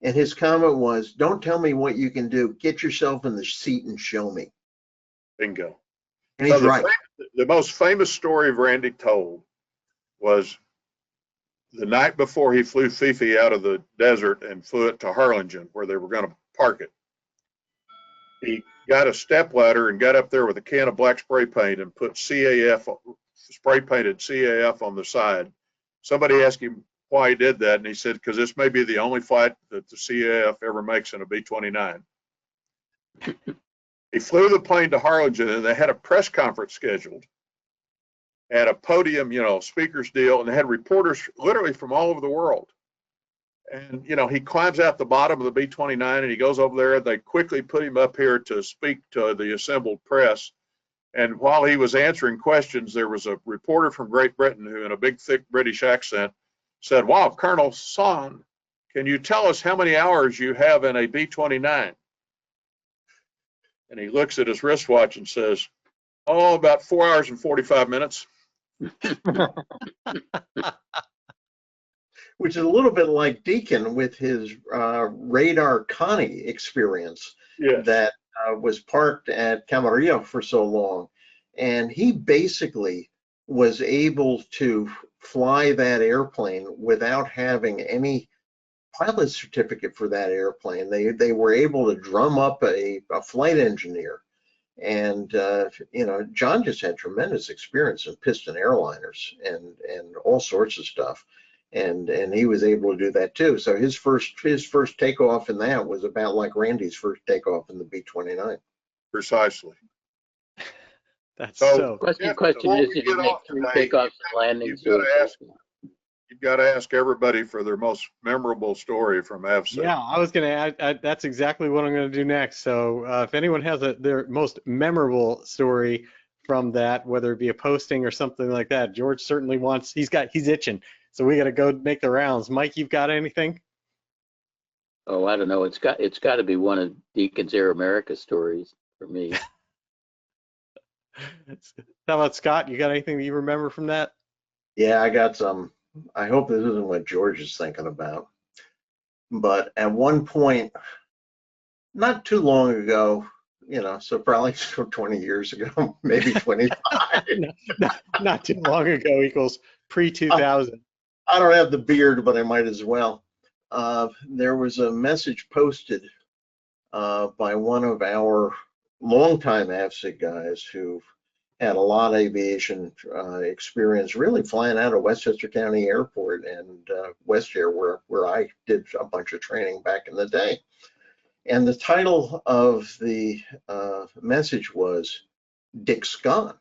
And his comment was, don't tell me what you can do. Get yourself in the seat and show me. Bingo. And he's So right. the most famous story Randy told was the night before he flew Fifi out of the desert and flew it to Harlingen, where they were going to park it. He got a stepladder and got up there with a can of black spray paint and put spray painted CAF on the side. Somebody asked him why he did that, and he said, because this may be the only flight that the CAF ever makes in a B-29. He flew the plane to Harlingen, and they had a press conference scheduled at a podium, speakers deal, and they had reporters literally from all over the world. And, he climbs out the bottom of the B-29 and he goes over there. They quickly put him up here to speak to the assembled press. And while he was answering questions, there was a reporter from Great Britain who, in a big, thick British accent, said, "Wow, Colonel Son, can you tell us how many hours you have in a B-29? And he looks at his wristwatch and says, "Oh, about 4 hours and 45 minutes. Which is a little bit like Deakin with his radar Connie experience Yes. that was parked at Camarillo for so long. And he basically was able to fly that airplane without having any pilot certificate for that airplane. They were able to drum up a flight engineer. And, John just had tremendous experience in piston airliners and all sorts of stuff. And he was able to do that too. So his first takeoff in that was about like Randy's first takeoff in the B-29. Precisely. That's So- so. Question Yeah, question before is, we did you get make off 3 today, takeoffs and landings? you've got to ask everybody for their most memorable story from AvSig. Yeah, I was gonna add. That's exactly what I'm gonna do next. So if anyone has their most memorable story from that, whether it be a posting or something like that, George certainly wants. He's itching. So we got to go make the rounds. Mike, you've got anything? Oh, I don't know. It's got to be one of Deakin's Air America stories for me. How about Scott? You got anything that you remember from that? Yeah, I got some. I hope this isn't what George is thinking about. But at one point, not too long ago, so probably 20 years ago, maybe 25. Not too long ago equals pre-2000. I don't have the beard, but I might as well. There was a message posted by one of our longtime AvSig guys who had a lot of aviation experience, really flying out of Westchester County Airport and WestAir, where I did a bunch of training back in the day. And the title of the message was "Dick's Gone."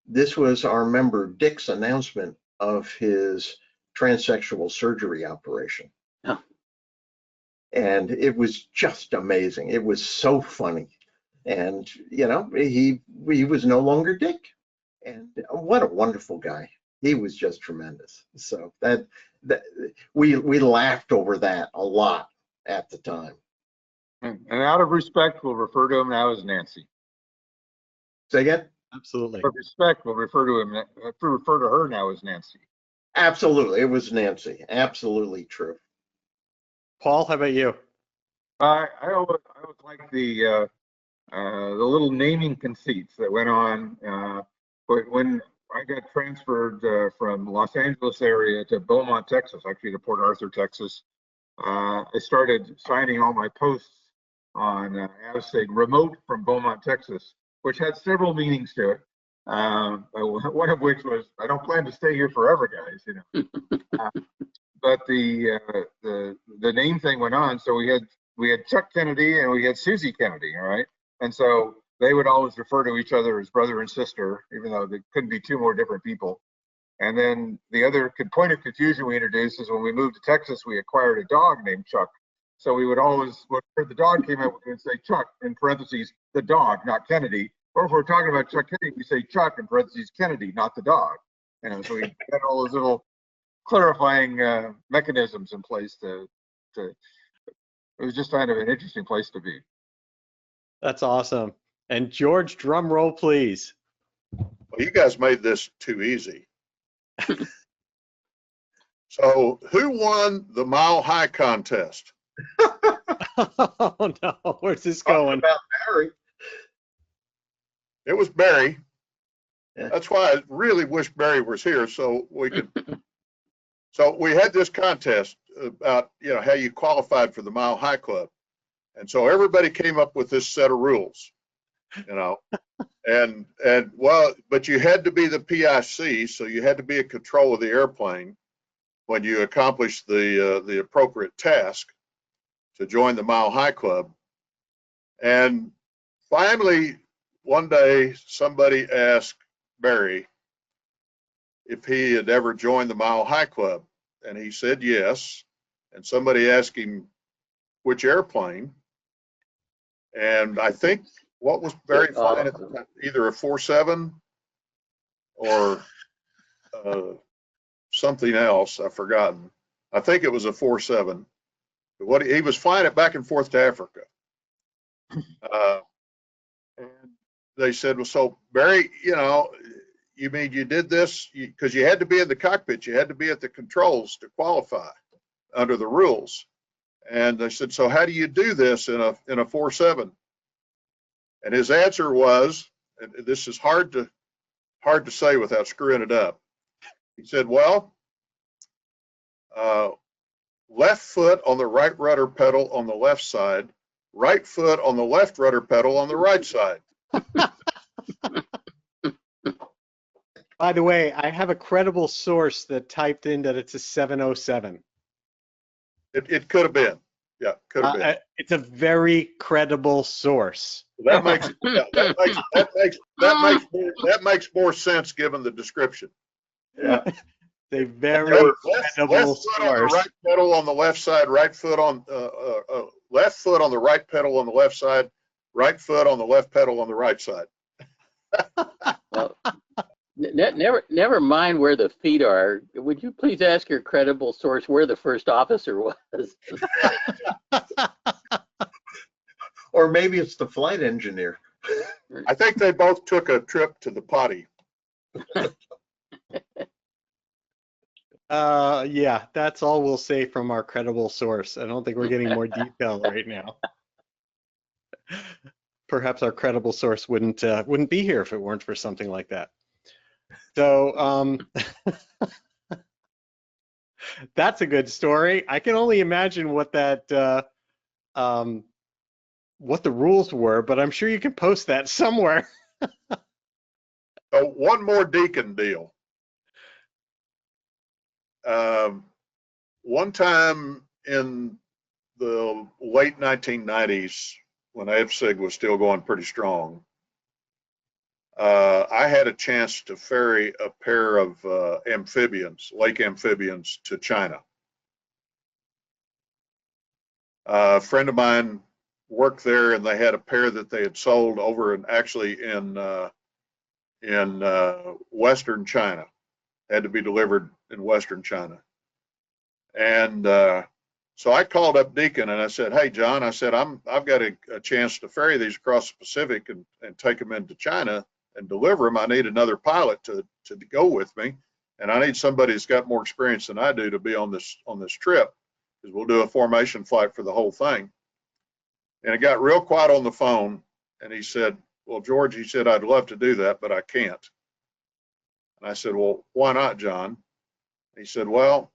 This was our member Dick's announcement of his transsexual surgery operation. Oh. And it was just amazing. It was so funny. And, you know, he was no longer Dick. And what a wonderful guy. He was just tremendous. So that we laughed over that a lot at the time. And out of respect, we'll refer to him now as Nancy. Say again? Absolutely. For respect, we'll refer to her now as Nancy. Absolutely. It was Nancy. Absolutely true. Paul, how about you? I always like the little naming conceits that went on. But when I got transferred from Los Angeles area to Beaumont, Texas, actually to Port Arthur, Texas, I started signing all my posts on AvSig remote from Beaumont, Texas, which had several meanings to it. One of which was, I don't plan to stay here forever, guys, you know. But the name thing went on. So we had Chuck Kennedy and we had Susie Kennedy, all right? And so they would always refer to each other as brother and sister, even though they couldn't be two more different people. And then the other point of confusion we introduced is when we moved to Texas, we acquired a dog named Chuck. So we would always, whenever the dog came out, we would say Chuck, in parentheses, the dog, not Kennedy. Or if we're talking about Chuck Kennedy, we say Chuck, in parentheses, Kennedy, not the dog. You know, so we had all those little clarifying mechanisms in place to it was just kind of an interesting place to be. That's awesome. And George, drum roll, please. Well, you guys made this too easy. So who won the Mile High contest? Oh no, where's this going? About Barry. It was Barry. Yeah. That's why I really wish Barry was here so we could. So we had this contest about, you know, how you qualified for the Mile High Club. And so everybody came up with this set of rules, you know, and well, but you had to be the PIC, so you had to be in control of the airplane when you accomplished the appropriate task to join the Mile High Club. And finally, one day, somebody asked Barry if he had ever joined the Mile High Club, and he said yes. And somebody asked him which airplane, and I think what was Barry flying at the time? Either a 47 or something else. I've forgotten. I think it was a 47. But what he was flying it back and forth to Africa. And they said, well, so Barry, you know, you mean you did this because you had to be in the cockpit, you had to be at the controls to qualify under the rules. And they said, so how do you do this in a 4.7? And his answer was, and this is hard to say without screwing it up. He said, well, left foot on the right rudder pedal on the left side, right foot on the left rudder pedal on the right side. By the way, I have a credible source that typed in that it's a 707. It could have been. Yeah, could have been. It's a very credible source. That makes that makes more sense given the description. Yeah. They very left credible foot on the source. right pedal on the left side, right foot on left foot on the right pedal on the left side, right foot on the left pedal on the right side. Well, never mind where the feet are. Would you please ask your credible source where the first officer was? Or maybe it's the flight engineer. I think they both took a trip to the potty. Yeah, that's all we'll say from our credible source. I don't think we're getting more detail right now. Perhaps our credible source wouldn't be here if it weren't for something like that. So that's a good story. I can only imagine what that what the rules were, but I'm sure you can post that somewhere. So one more Deakin deal. One time in the late 1990s, when AvSig was still going pretty strong, I had a chance to ferry a pair of amphibians, lake amphibians, to China. A friend of mine worked there, and they had a pair that they had sold over in Western China. Had to be delivered in Western China. And so I called up Deakin and I said, "Hey, John," I said, I've got a chance to ferry these across the Pacific and take them into China and deliver them. I need another pilot to go with me, and I need somebody that's got more experience than I do to be on this trip, because we'll do a formation flight for the whole thing." And it got real quiet on the phone, and he said, "Well, George," he said, "I'd love to do that, but I can't." And I said, "Well, why not, John?" He said, "Well,"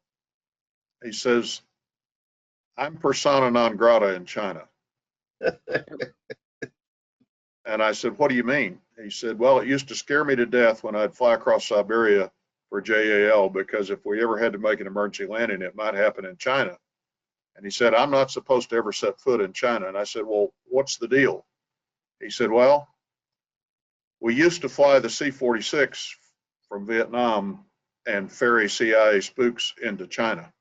he says, "I'm persona non grata in China." And I said, "What do you mean?" He said, "Well, it used to scare me to death when I'd fly across Siberia for JAL, because if we ever had to make an emergency landing, it might happen in China." And he said, "I'm not supposed to ever set foot in China." And I said, "Well, what's the deal?" He said, "Well, we used to fly the C-46 from Vietnam and ferry CIA spooks into China.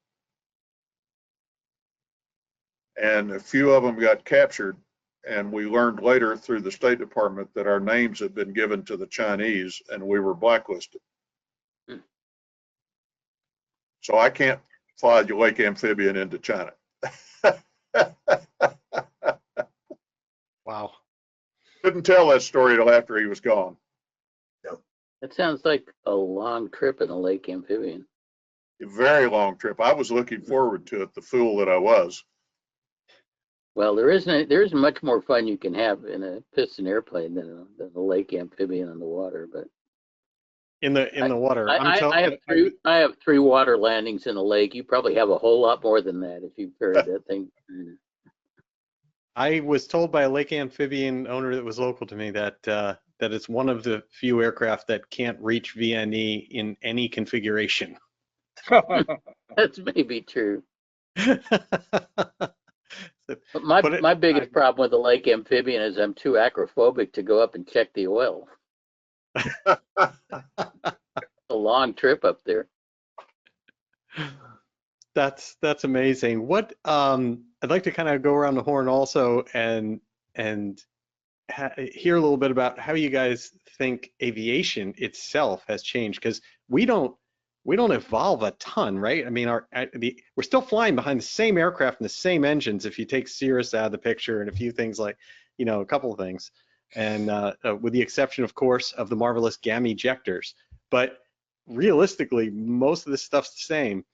And a few of them got captured, and we learned later through the State Department that our names had been given to the Chinese and we were blacklisted. So I can't fly the lake amphibian into China." Wow. Couldn't tell that story till after he was gone. That sounds like a long trip in a lake amphibian. A very long trip. I was looking forward to it, the fool that I was. Well, there isn't much more fun you can have in a piston airplane than a lake amphibian in the water. But In the water. I have 3 water landings in a lake. You probably have a whole lot more than that if you ferried that thing. I was told by a lake amphibian owner that was local to me that that it's one of the few aircraft that can't reach VNE in any configuration. That's maybe true. But Put my biggest problem with the lake amphibian is I'm too acrophobic to go up and check the oil. A long trip up there. That's amazing. What I'd like to kind of go around the horn also and hear a little bit about how you guys think aviation itself has changed, because we don't evolve a ton, right? I mean, we're still flying behind the same aircraft and the same engines if you take Cirrus out of the picture and a few things like, a couple of things, and with the exception, of course, of the marvelous GAM ejectors. But realistically, most of this stuff's the same.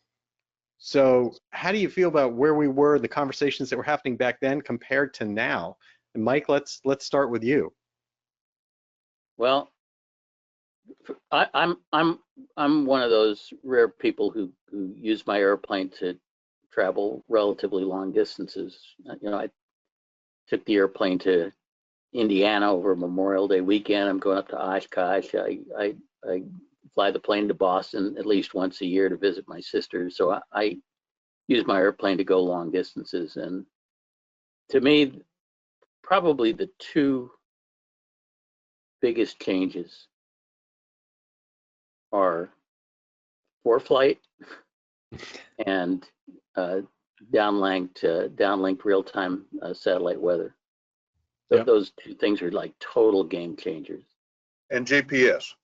So how do you feel about where we were, the conversations that were happening back then compared to now? And Mike, let's start with you. Well, I'm one of those rare people who use my airplane to travel relatively long distances. I took the airplane to Indiana over Memorial Day weekend. I'm going up to Oshkosh. I fly the plane to Boston at least once a year to visit my sister. So I use my airplane to go long distances. And to me, probably the 2 biggest changes are ForeFlight and downlinked real-time satellite weather. Yep. Those 2 things are like total game changers. And GPS.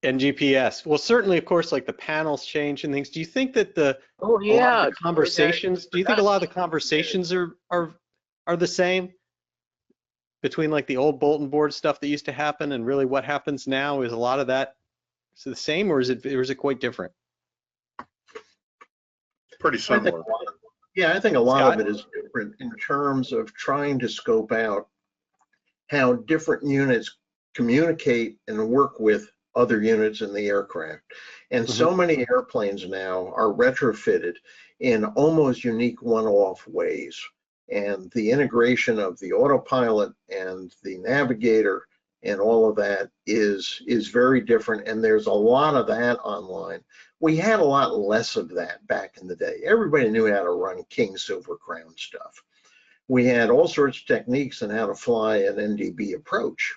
And GPS. Well, certainly, of course, like the panels change and things. Do you think that a lot of the conversations? Do you think a lot of the conversations are the same between like the old bulletin board stuff that used to happen and really what happens now? Is a lot of that the same, or is it quite different? Pretty similar. I think a lot of it is different in terms of trying to scope out how different units communicate and work with other units in the aircraft. And so many airplanes now are retrofitted in almost unique one-off ways. And the integration of the autopilot and the navigator and all of that is very different. And there's a lot of that online. We had a lot less of that back in the day. Everybody knew how to run King Silver Crown stuff. We had all sorts of techniques on how to fly an NDB approach,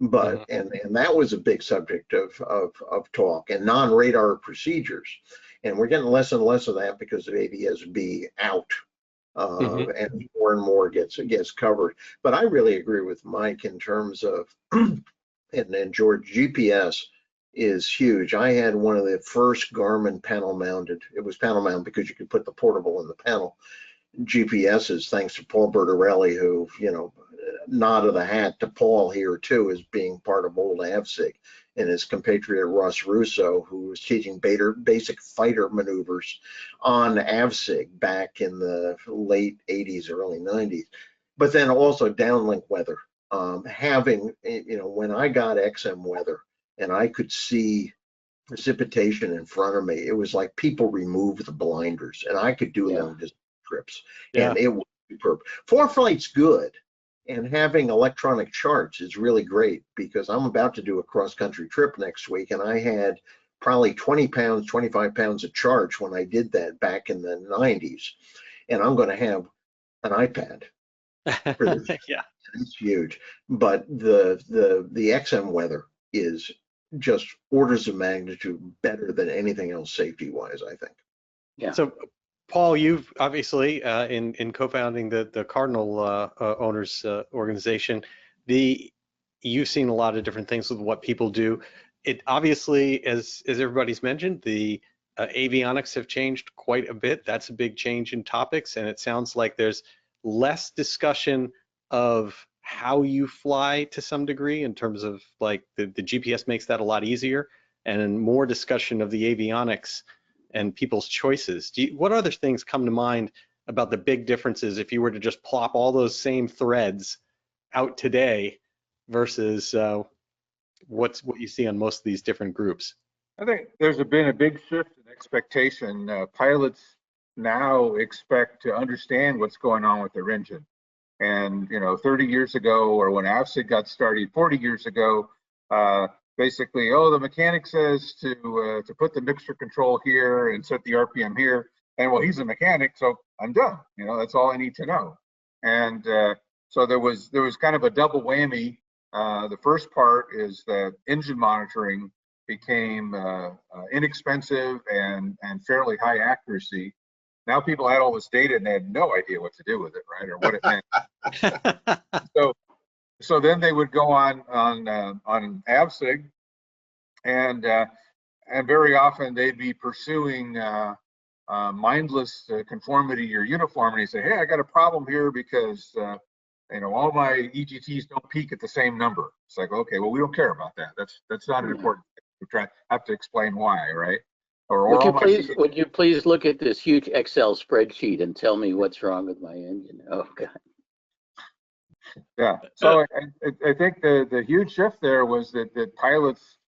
but and that was a big subject of talk, and non-radar procedures. And we're getting less and less of that because of AvSig out. And more gets covered. But I really agree with Mike in terms of, and George, GPS is huge. I had one of the first Garmin panel mounted. It was panel mounted because you could put the portable in the panel. GPSs, thanks to Paul Bertorelli, who, you know, nod of the hat to Paul here too, as being part of old AvSig, and his compatriot Russ Russo, who was teaching basic fighter maneuvers on AvSig back in the late 80s, early 90s. But then also downlink weather. Having, you know, when I got XM weather and I could see precipitation in front of me, it was like people removed the blinders, and I could do long distance trips, and it was superb. FliGht's good, and having electronic charts is really great, because I'm about to do a cross-country trip next week, and I had probably 20 pounds, 25 pounds of charge when I did that back in the 90s, and I'm going to have an iPad for this. Yeah, it's huge. But the XM weather is just orders of magnitude better than anything else safety-wise, I think. Yeah. So, Paul, you've obviously in co-founding the Cardinal Owners Organization, you've seen a lot of different things with what people do. It obviously, as everybody's mentioned, the avionics have changed quite a bit. That's a big change in topics, and it sounds like there's less discussion of how you fly to some degree, in terms of like the GPS makes that a lot easier, and more discussion of the avionics and people's choices. What other things come to mind about the big differences if you were to just plop all those same threads out today versus what you see on most of these different groups? I think there's been a big shift in expectation. Pilots now expect to understand what's going on with their engine. And, you know, 30 years ago, or when AvSig got started 40 years ago, basically, oh, the mechanic says to put the mixture control here and set the RPM here. And well, he's a mechanic, so I'm done. You know, that's all I need to know. And so there was kind of a double whammy. The first part is that engine monitoring became inexpensive and fairly high accuracy. Now people had all this data and they had no idea what to do with it, right, or what it meant. So then they would go on AvSig, and very often they'd be pursuing mindless conformity or uniformity. Say, hey, I got a problem here because you know, all my EGTs don't peak at the same number. It's like, okay, well, we don't care about that. That's not an important thing. We have to explain why, right? Or would you please look at this huge Excel spreadsheet and tell me what's wrong with my engine? Oh God. Yeah. So I think the huge shift there was that pilots,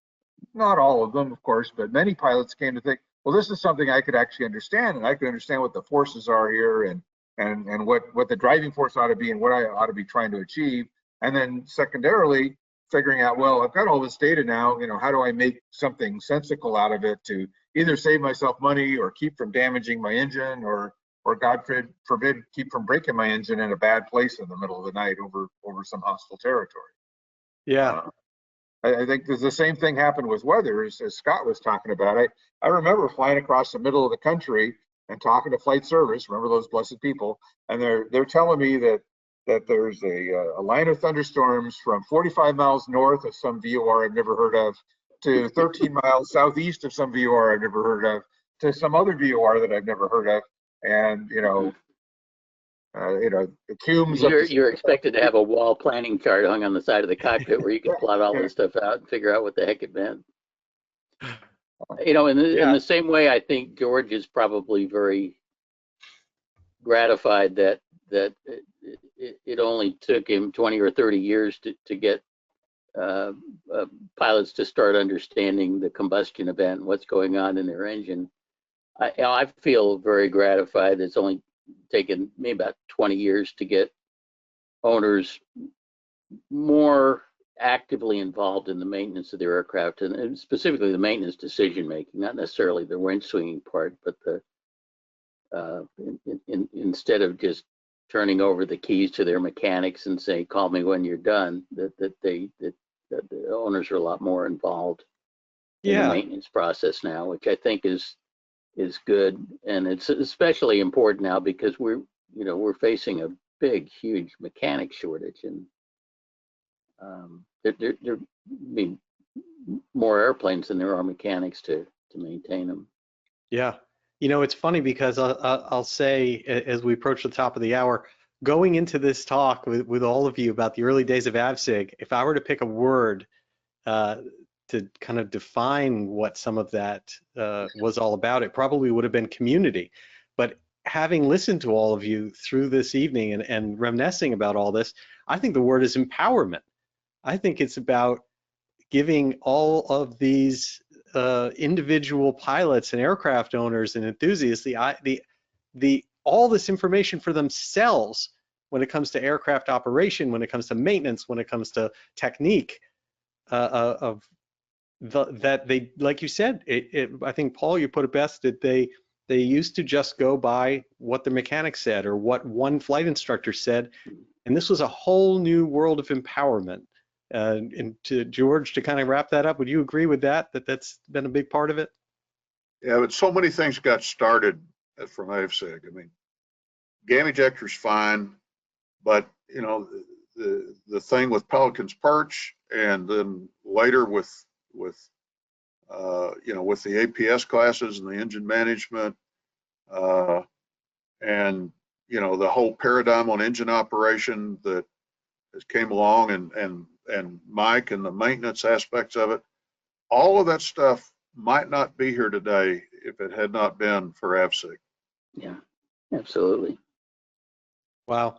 not all of them, of course, but many pilots came to think, well, this is something I could actually understand, and I could understand what the forces are here, and what the driving force ought to be, and what I ought to be trying to achieve. And then secondarily, figuring out, well, I've got all this data now, you know, how do I make something sensical out of it to either save myself money or keep from damaging my engine, or God forbid, keep from breaking my engine in a bad place in the middle of the night over some hostile territory. Yeah. I think there's the same thing happened with weather, as Scott was talking about. I remember flying across the middle of the country and talking to flight service, remember those blessed people, and they're telling me that there's a line of thunderstorms from 45 miles north of some VOR I've never heard of, to 13 miles southeast of some VOR I've never heard of, to some other VOR that I've never heard of. And the cumes. You're expected to have a wall planning chart hung on the side of the cockpit where you can plot all this stuff out and figure out what the heck it meant. You know, in the same way, I think George is probably very gratified that it only took him 20 or 30 years to get pilots to start understanding the combustion event and what's going on in their engine. I feel very gratified. It's only taken me about 20 years to get owners more actively involved in the maintenance of their aircraft, and specifically the maintenance decision making, not necessarily the wrench swinging part, but the instead of just turning over the keys to their mechanics and say, "Call me when you're done," that the owners are a lot more involved in the maintenance process now, which I think is good, and it's especially important now because we're facing a big, huge mechanic shortage, and there be more airplanes than there are mechanics to maintain them. Yeah. It's funny because I'll say, as we approach the top of the hour, going into this talk with all of you about the early days of AvSig, if I were to pick a word to kind of define what some of that was all about, it probably would have been community. But having listened to all of you through this evening and reminiscing about all this, I think the word is empowerment. I think it's about giving all of these individual pilots and aircraft owners and enthusiasts all this information for themselves when it comes to aircraft operation, when it comes to maintenance, when it comes to technique, that they, like you said, I think, Paul, you put it best, that they used to just go by what the mechanic said or what one flight instructor said, and this was a whole new world of empowerment. And to George, to kind of wrap that up, would you agree with that that's been a big part of it? Yeah, but so many things got started from AvSig. I mean, GAM ejector's fine, but the thing with Pelican's Perch, and then later with the APS classes and the engine management, and the whole paradigm on engine operation that has came along, and Mike and the maintenance aspects of it, all of that stuff might not be here today if it had not been for AvSig. Yeah, absolutely. Wow.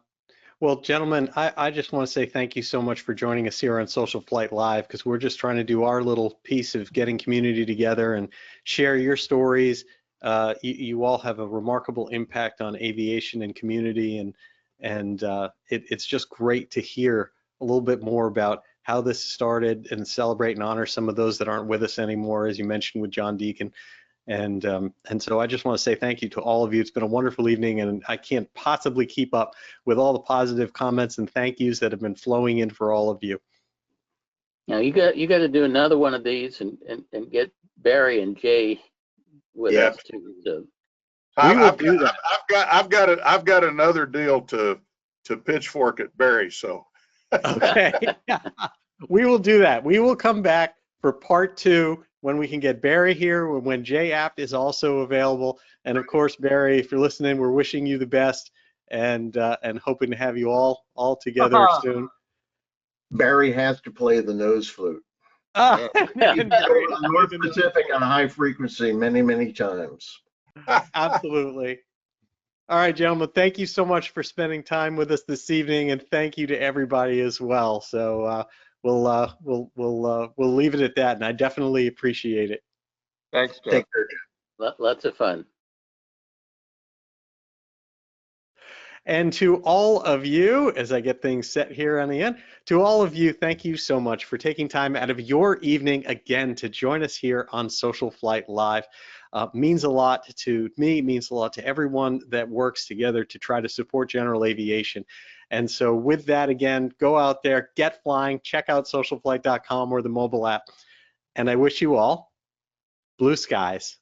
Well, gentlemen, I just want to say thank you so much for joining us here on Social Flight Live, because we're just trying to do our little piece of getting community together and share your stories. You all have a remarkable impact on aviation and community, and it's just great to hear a little bit more about how this started and celebrate and honor some of those that aren't with us anymore, as you mentioned with John Deakin. And so I just want to say thank you to all of you. It's been a wonderful evening, and I can't possibly keep up with all the positive comments and thank yous that have been flowing in for all of you. Now you got to do another one of these and get Barry and Jay with us too. So. I've got another deal to pitchfork at Barry. So. Okay. We will do that. We will come back for part 2 when we can get Barry here, when Jay Apt is also available. And of course, Barry, if you're listening, we're wishing you the best and hoping to have you all together soon. Barry has to play the nose flute. North Pacific on high frequency many, many times. Absolutely. All right, gentlemen, thank you so much for spending time with us this evening, and thank you to everybody as well. So we'll leave it at that, and I definitely appreciate it. Thanks, Jeff. Take care. Lots of fun. And to all of you, as I get things set here on the end, to all of you, thank you so much for taking time out of your evening again to join us here on Social Flight Live. Means a lot to me, means a lot to everyone that works together to try to support General Aviation. And so with that, again, go out there, get flying, check out socialflight.com or the mobile app. And I wish you all blue skies.